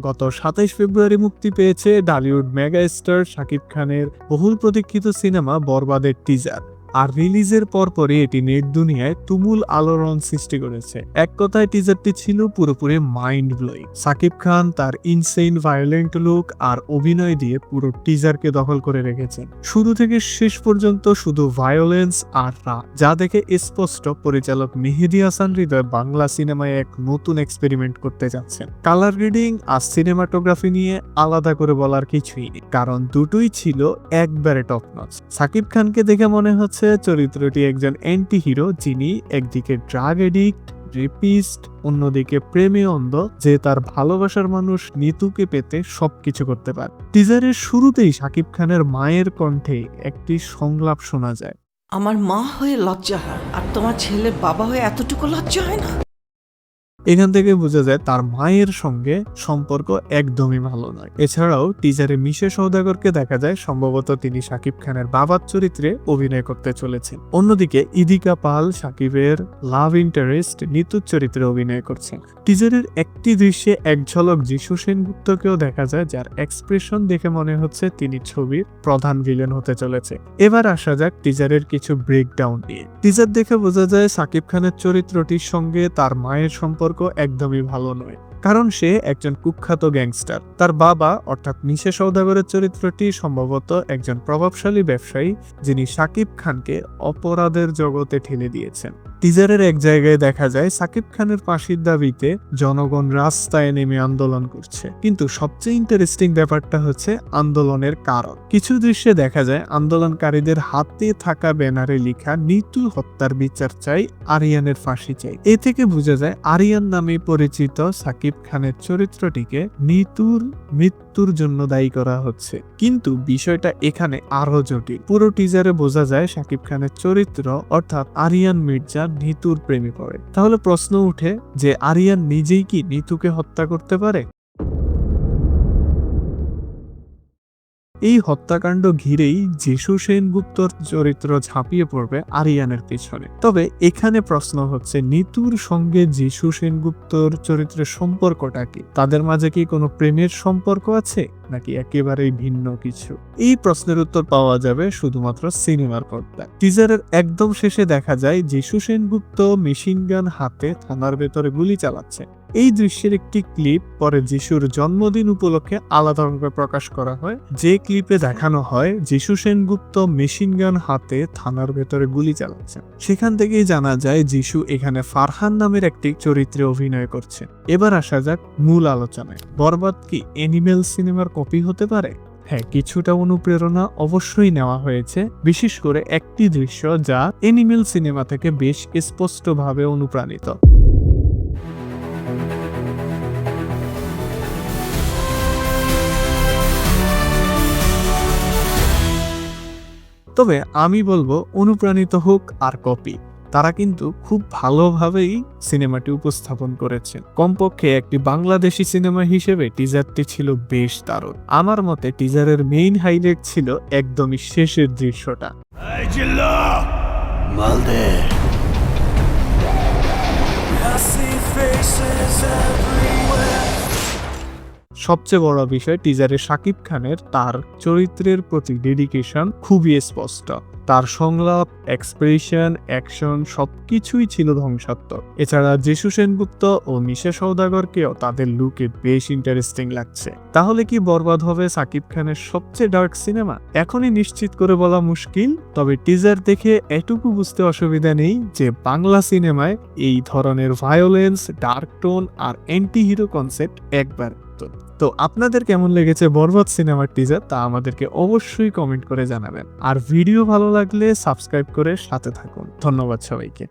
গত ২৭ ফেব্রুয়ারি মুক্তি পেয়েছে ঢালিউড মেগা স্টার শাকিব খানের বহুল প্রতীক্ষিত সিনেমা বরবাদের টিজার। আর রিলিজের পরপরই এটি নেট দুনিয়ায় তুমুল আলোড়ন সৃষ্টি করেছে। এক কথায় টিজারটি ছিল পুরোপুরি মাইন্ড ব্লোয়িং। শাকিব খান তার ইনসেইন ভায়োলেন্ট লুক আর অভিনয় দিয়ে পুরো টিজারকে দখল করে রেখেছেন। শুরু থেকে শেষ পর্যন্ত শুধু ভায়োলেন্স আর রাগ, যা দেখে স্পষ্ট পরিচালক মেহেদী হাসান হৃদয় বাংলা সিনেমায় এক নতুন এক্সপেরিমেন্ট করতে যাচ্ছেন। কালার গ্রেডিং আর সিনেমাটোগ্রাফি নিয়ে আলাদা করে বলার কিছুই নেই, কারণ দুটোই ছিল একবারে টপ নচ। শাকিব খানকে দেখে মনে হচ্ছে চরিত্রটি একজন অ্যান্টি হিরো, যিনি একদিকে ড্রাগ এডিক্ট, রেপিস্ট, অন্যদিকে প্রেমে অন্ধ, যে তার ভালোবাসার মানুষ নিতুকে পেতে সবকিছু করতে পারে। টিজারের শুরুতেই শাকিব খানের মায়ের কণ্ঠে একটি সংলাপ শোনা যায়, আমার মা হয়ে লজ্জা হয়, আর তোমার ছেলের বাবা হয়ে এতটুকু লজ্জা হয় না। এখান থেকে বোঝা যায় তার মায়ের সঙ্গে সম্পর্ক একদমই ভালো নয়। এছাড়াও টিজারে মিশে সওদাগরকে দেখা যায়, সম্ভবত তিনি শাকিব খানের বাবার চরিত্রে অভিনয় করতে চলেছেন। অন্যদিকে ইদিকা পাল শাকিবের লাভ ইন্টারেস্ট নিতুর চরিত্রে অভিনয় করছেন। টিজারের একটি দৃশ্যে এক ঝলক যিশু সেনগুপ্তকেও দেখা যায়, যার এক্সপ্রেশন দেখে মনে হচ্ছে তিনি ছবির প্রধান ভিলেন হতে চলেছে। এবার আসা যাক টিজারের কিছু ব্রেকডাউন নিয়ে। টিজার দেখে বোঝা যায় শাকিব খানের চরিত্রটির সঙ্গে তার মায়ের সম্পর্ক একদমই ভালো নয়, কারণ সে একজন কুখ্যাত গ্যাংস্টার। তার বাবা অর্থাৎ মিশে সওদাগরের চরিত্রটি সম্ভবত একজন প্রভাবশালী ব্যবসায়ী, যিনি শাকিব খানকে অপরাধের জগতে ঠেলে দিয়েছেন। টিজারের এক জায়গায় দেখা যায় শাকিব খানের ফাঁসির দাবিতে জনগণ রাস্তায় নেমে আন্দোলন করছে, কিন্তু সবচেয়ে ইন্টারেস্টিং ব্যাপারটা হচ্ছে আন্দোলনের কারণ। কিছু দৃশ্যে দেখা যায় আন্দোলনকারীদের হাতে থাকা ব্যানারে লেখা নিতু হত্যার বিচার চাই, আরিয়ানের ফাঁসি চাই। এ থেকে বোঝা যায় আরিয়ান নামে পরিচিত শাকিব খানের চরিত্রটিকে নিতুর মৃত্যুর জন্য দায়ী করা হচ্ছে। কিন্তু বিষয়টা এখানে আরো জটিল। পুরো টিজারে বোঝা যায় শাকিব খানের চরিত্র অর্থাৎ আরিয়ান মির্জা নিতুর প্রেমে পড়ে। তাহলে প্রশ্ন উঠে যে আরিয়ান নিজেই কি নিতুকে হত্যা করতে পারে? এই হত্যাকাণ্ড ঘিরেই যিশু সেনগুপ্তর চরিত্র ঝাঁপিয়ে পড়বে আরিয়ানের পিছনে। তবে এখানে প্রশ্ন হচ্ছে নিতুর সঙ্গে যিশু সেনগুপ্তর চরিত্রের সম্পর্কটা কি? তাদের মাঝে কি কোনো প্রেমের সম্পর্ক আছে, নাকি একেবারেই ভিন্ন কিছু? এই প্রশ্নের উত্তর পাওয়া যাবে শুধুমাত্র সিনেমার পর্দায়। টিজারের একদম শেষে দেখা যায় যিশু সেনগুপ্ত মেশিন গান হাতে থানার ভেতরে গুলি চালাচ্ছে। এই দৃশ্যের একটি ক্লিপ পরে যিশুর জন্মদিন উপলক্ষে আলাদাভাবে প্রকাশ করা হয়। যে ক্লিপে দেখানো হয় যিশু সেনগুপ্ত মেশিন গান হাতে থানার ভেতরে গুলি চালাচ্ছে, সেখান থেকেই জানা যায় যিশু এখানে ফারহান নামের একটি চরিত্রে অভিনয় করছে। এবার আসা যাক মূল আলোচনায়। বরবাদ কি অ্যানিমেল সিনেমার কপি হতে পারে? হ্যাঁ, কিছুটা অনুপ্রেরণা অবশ্যই নেওয়া হয়েছে, বিশেষ করে একটি দৃশ্য যা অ্যানিমেল সিনেমা থেকে বেশ স্পষ্টভাবে অনুপ্রাণিত। তবে আমি বলবো অনুপ্রাণিত হোক আর কপি, তারা কিন্তু খুব ভালোভাবেই সিনেমাটি উপস্থাপন করেছেন। কমপক্ষে একটি বাংলাদেশি সিনেমা হিসেবে টিজারটি ছিল বেশ দারুণ। আমার মতে টিজারের মেইন হাইলাইট ছিল একদমই শেষের দৃশ্যটা। সবচেয়ে বড় বিষয়, টিজারে শাকিব খানের তার চরিত্রের প্রতি ডেডিকেশন খুবই স্পষ্ট। তার সংলাপ, এক্সপ্রেশন, অ্যাকশন সবকিছুই ছিল ধ্বংসাত্মক। এছাড়া যিশু সেনগুপ্ত ও মিশে সওদাগরকেও তাদের লুকে বেশ ইন্টারেস্টিং লাগছে। তাহলে কি বরবাদ হবে শাকিব খানের সবচেয়ে ডার্ক সিনেমা? এখনই নিশ্চিত করে বলা মুশকিল, তবে টিজার দেখে এটুকু বুঝতে অসুবিধা নেই যে বাংলা সিনেমায় এই ধরনের ভায়োলেন্স, ডার্ক টোন আর অ্যান্টি হিরো কনসেপ্ট একবার। তো আপনাদের কেমন লেগেছে বরবাদ সিনেমার টিজার, তা আমাদেরকে অবশ্যই কমেন্ট করে জানাবেন। আর ভিডিও ভালো লাগলে সাবস্ক্রাইব করে সাথে থাকুন। ধন্যবাদ সবাইকে।